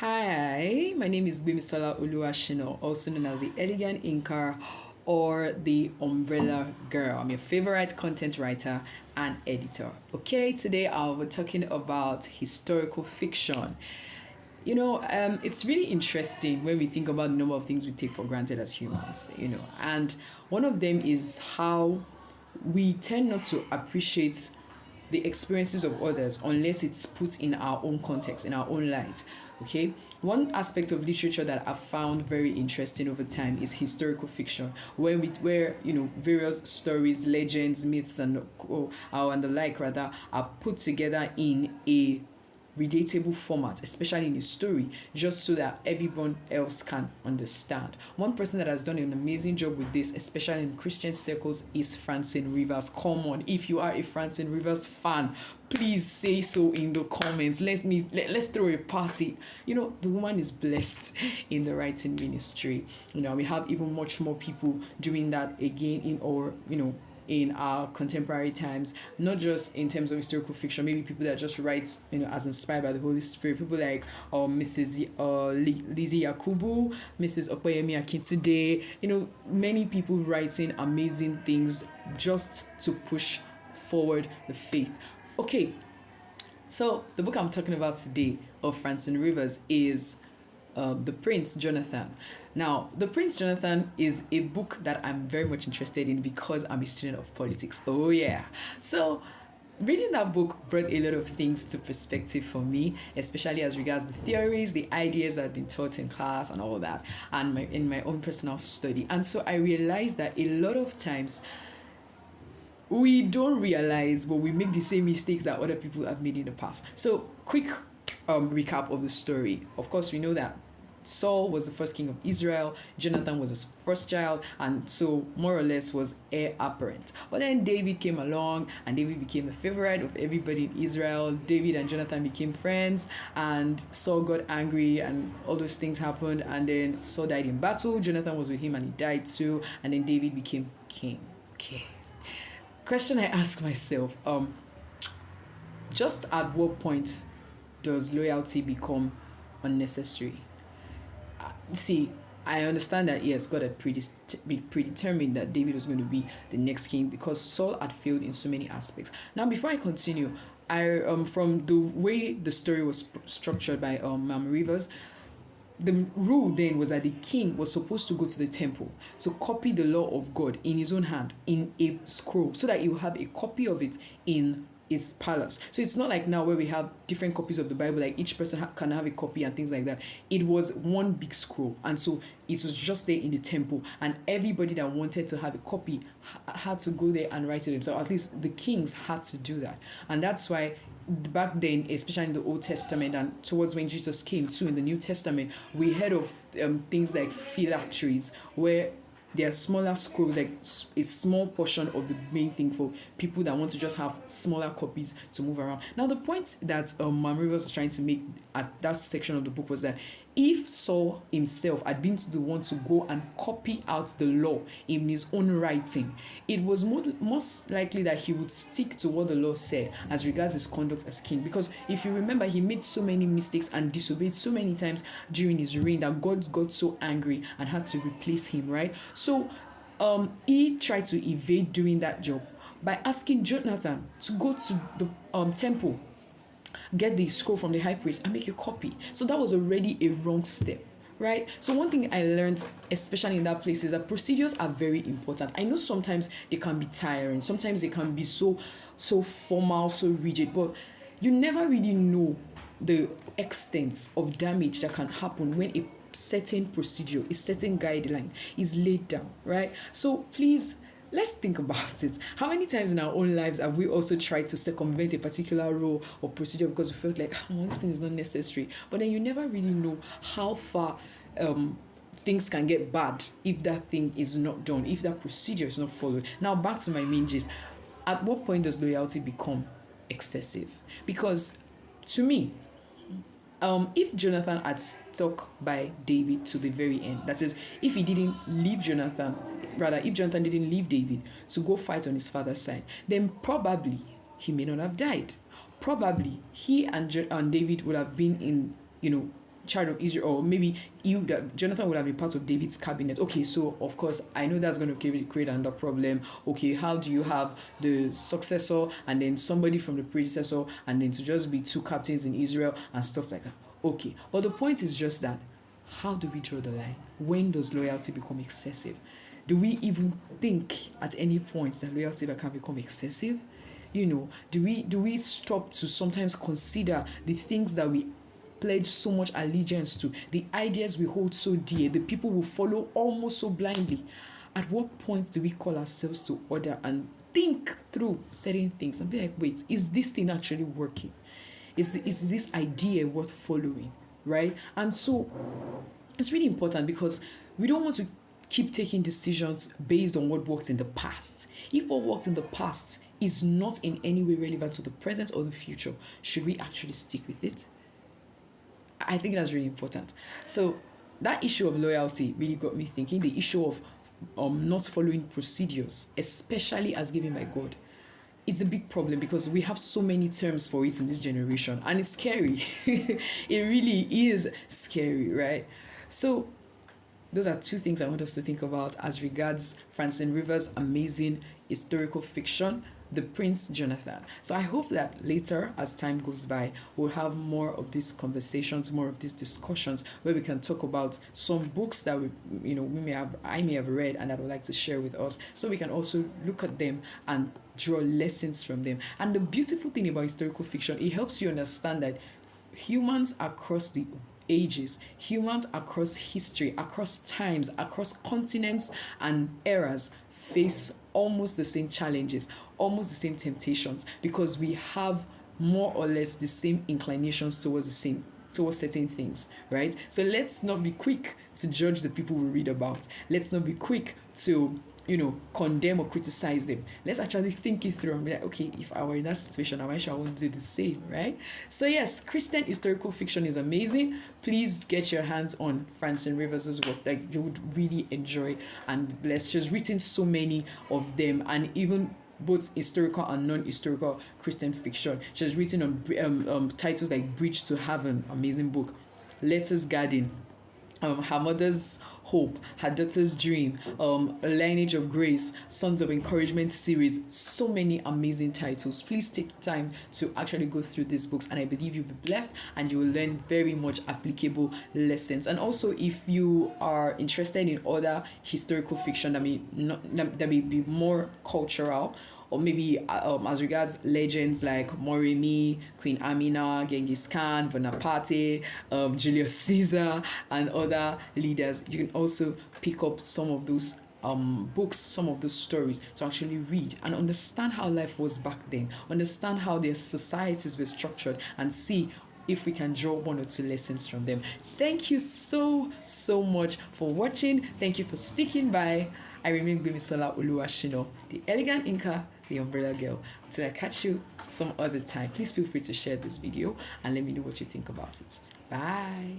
Hi, my name is Bimisola Oluwashino, also known as the Elegant Inker or the Umbrella Girl. I'm your favorite content writer and editor. Okay, today I'll be talking about historical fiction. It's really interesting when we think about the number of things we take for granted as humans, and one of them is how we tend not to appreciate the experiences of others unless it's put in our own context, in our own light. Okay, one aspect of literature that I've found very interesting over time is historical fiction, where various stories, legends, myths, and the like rather are put together in a relatable format, especially in a story, just so that everyone else can understand. One person that has done an amazing job with this, especially in Christian circles, is Francine Rivers. Come on, if you are a Francine Rivers fan, please say so in the comments. Let's throw a party. The woman is blessed in the writing ministry. We have even much more people doing that again in our contemporary times, not just in terms of historical fiction, maybe people that just write, as inspired by the Holy Spirit, people like Mrs. Lizzie Yakubu, Mrs. Okoyemi Akintude, many people writing amazing things just to push forward the faith. Okay, so the book I'm talking about today of Francine Rivers is The Prince Jonathan. Now, The Prince Jonathan is a book that I'm very much interested in because I'm a student of politics. Oh, yeah. So, reading that book brought a lot of things to perspective for me, especially as regards the theories, the ideas that have been taught in class and all that, and in my own personal study. And so I realized that a lot of times we don't realize, but we make the same mistakes that other people have made in the past. So, quick recap of the story. Of course, we know that Saul was the first king of Israel, Jonathan was his first child, and so more or less was heir apparent. But then David came along, and David became the favorite of everybody in Israel. David and Jonathan became friends, and Saul got angry, and all those things happened, and then Saul died in battle. Jonathan was with him, and he died too, and then David became king. Okay. Question I ask myself, just at what point does loyalty become unnecessary? See, I understand that yes, God had predetermined that David was going to be the next king because Saul had failed in so many aspects. Now, before I continue, I from the way the story was structured by Rivers, the rule then was that the king was supposed to go to the temple to copy the law of God in his own hand in a scroll so that he will have a copy of it in his palace. So it's not like now where we have different copies of the Bible, like each person can have a copy and things like that. It was one big scroll, and so it was just there in the temple, and everybody that wanted to have a copy had to go there and write it themselves. At least the kings had to do that, and that's why back then, especially in the Old Testament and towards when Jesus came too in the New Testament, we heard of things like phylacteries, where there are smaller scrolls, like a small portion of the main thing for people that want to just have smaller copies to move around. Now, the point that Rivers was trying to make at that section of the book was that if Saul himself had been the one to go and copy out the law in his own writing, it was most likely that he would stick to what the law said as regards his conduct as king. Because if you remember, he made so many mistakes and disobeyed so many times during his reign that God got so angry and had to replace him, right? So he tried to evade doing that job by asking Jonathan to go to the temple, get the scroll from the high priest and make a copy. So that was already a wrong step, right? So one thing I learned, especially in that place, is that procedures are very important. I know sometimes they can be tiring, sometimes they can be so formal, so rigid, but you never really know the extent of damage that can happen when a certain procedure, a certain guideline is laid down, right? So please, let's think about it. How many times in our own lives have we also tried to circumvent a particular rule or procedure because we felt like, this thing is not necessary? But then you never really know how far things can get bad if that thing is not done, if that procedure is not followed. Now, back to my main gist. At what point does loyalty become excessive? Because to me, if Jonathan had stuck by David to the very end, that is, if Jonathan didn't leave David to go fight on his father's side, then probably he may not have died. Probably he and David would have been in, child of Israel, or maybe Jonathan would have been part of David's cabinet. Okay, so of course I know that's going to create another problem. Okay, how do you have the successor and then somebody from the predecessor, and then to just be two captains in Israel and stuff like that? Okay, but the point is just that, how do we draw the line? When does loyalty become excessive? Do we even think at any point that loyalty can become excessive? Do we stop to sometimes consider the things that we pledge so much allegiance to, the ideas we hold so dear, the people we follow almost so blindly? At what point do we call ourselves to order and think through certain things and be like, wait, is this thing actually working? Is this idea worth following, right? And so it's really important, because we don't want to keep taking decisions based on what worked in the past. If what worked in the past is not in any way relevant to the present or the future, should we actually stick with it? I think that's really important. So that issue of loyalty really got me thinking. The issue of not following procedures, especially as given by God, it's a big problem, because we have so many terms for it in this generation, and it's scary. It really is scary, right? So those are two things I want us to think about as regards Francine Rivers' amazing historical fiction, The Prince Jonathan. So I hope that later, as time goes by, we'll have more of these conversations, more of these discussions, where we can talk about some books that I may have read and that I would like to share with us, so we can also look at them and draw lessons from them. And the beautiful thing about historical fiction, it helps you understand that humans across the ages, humans across history, across times, across continents and eras face almost the same challenges, almost the same temptations, because we have more or less the same inclinations towards certain things, right? So let's not be quick to judge the people we read about. Let's not be quick to condemn or criticize them. Let's actually think it through and be like, okay, if I were in that situation, I'm sure I wouldn't do the same, right? So yes, Christian historical fiction is amazing. Please get your hands on Francine Rivers' work. Like, you would really enjoy and be blessed. She's written so many of them, and even both historical and non-historical Christian fiction. She's written on titles like Bridge to Heaven, amazing book, Letters Garden, Her Mother's Hope, Her Daughter's Dream, A Lineage of Grace, Sons of Encouragement series. So many amazing titles. Please take time to actually go through these books, and I believe you'll be blessed and you will learn very much applicable lessons. And also, if you are interested in other historical fiction that may be more cultural, or maybe as regards legends like Moremi, Queen Amina, Genghis Khan, Bonaparte, Julius Caesar, and other leaders, you can also pick up some of those books, some of those stories to actually read and understand how life was back then, understand how their societies were structured, and see if we can draw one or two lessons from them. Thank you so much for watching. Thank you for sticking by. I remain Gbemisola Oluwashino, the elegant Inca, the umbrella girl. Until I catch you some other time, please feel free to share this video and let me know what you think about it. Bye.